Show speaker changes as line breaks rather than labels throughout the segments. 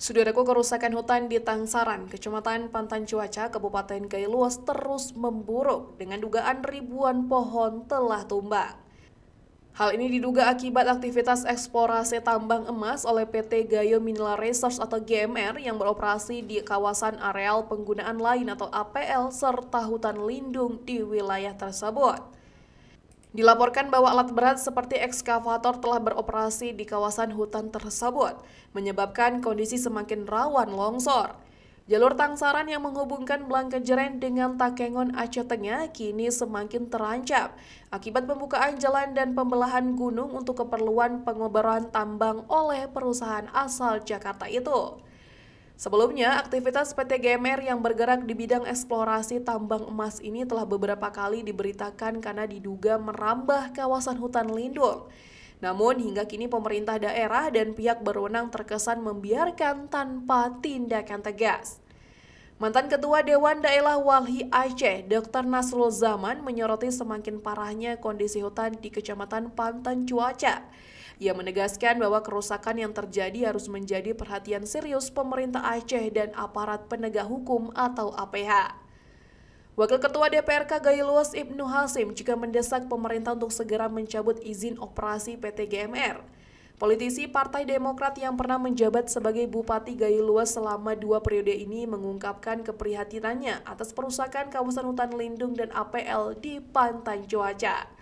Saudaraku, kerusakan hutan di Tangsaran, Kecamatan Pantan Cuaca, Kabupaten Kailuas terus memburuk dengan dugaan ribuan pohon telah tumbang. Hal ini diduga akibat aktivitas eksplorasi tambang emas oleh PT Gayo Mineral Resources atau GMR yang beroperasi di kawasan areal penggunaan lain atau APL serta hutan lindung di wilayah tersebut. Dilaporkan bahwa alat berat seperti ekskavator telah beroperasi di kawasan hutan tersebut, menyebabkan kondisi semakin rawan longsor. Jalur Tangsaran yang menghubungkan Blangkejeren dengan Takengon Aceh Tengah kini semakin terancam akibat pembukaan jalan dan pembelahan gunung untuk keperluan pengoboran tambang oleh perusahaan asal Jakarta itu. Sebelumnya, aktivitas PT GMR yang bergerak di bidang eksplorasi tambang emas ini telah beberapa kali diberitakan karena diduga merambah kawasan hutan lindung. Namun, hingga kini pemerintah daerah dan pihak berwenang terkesan membiarkan tanpa tindakan tegas. Mantan Ketua Dewan Daerah Walhi Aceh, Dr. Nasrul Zaman, menyoroti semakin parahnya kondisi hutan di Kecamatan Pantan Cuaca. Ia menegaskan bahwa kerusakan yang terjadi harus menjadi perhatian serius pemerintah Aceh dan aparat penegak hukum atau APH. Wakil Ketua DPRK Kailuas Ibnu Hasim juga mendesak pemerintah untuk segera mencabut izin operasi PT GMR. Politisi Partai Demokrat yang pernah menjabat sebagai Bupati Kailuas selama 2 periode ini mengungkapkan keprihatinannya atas perusakan kawasan hutan lindung dan APL di Pantai Cuaca.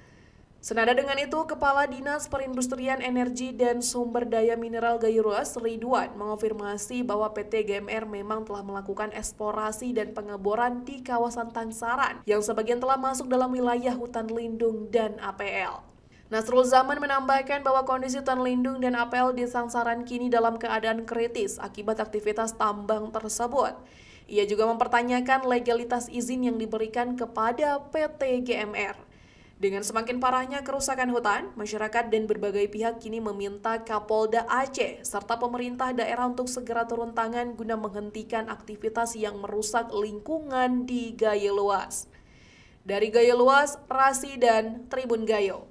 Senada dengan itu, Kepala Dinas Perindustrian Energi dan Sumber Daya Mineral Kailuas, Ridwan, mengonfirmasi bahwa PT GMR memang telah melakukan eksplorasi dan pengeboran di kawasan Tangsaran yang sebagian telah masuk dalam wilayah hutan lindung dan APL. Nasrul Zaman menambahkan bahwa kondisi hutan lindung dan APL di Tangsaran kini dalam keadaan kritis akibat aktivitas tambang tersebut. Ia juga mempertanyakan legalitas izin yang diberikan kepada PT GMR. Dengan semakin parahnya kerusakan hutan, masyarakat dan berbagai pihak kini meminta Kapolda Aceh serta pemerintah daerah untuk segera turun tangan guna menghentikan aktivitas yang merusak lingkungan di Gayo Luas. Dari Gayo Luas, Rasi dan Tribun Gayo.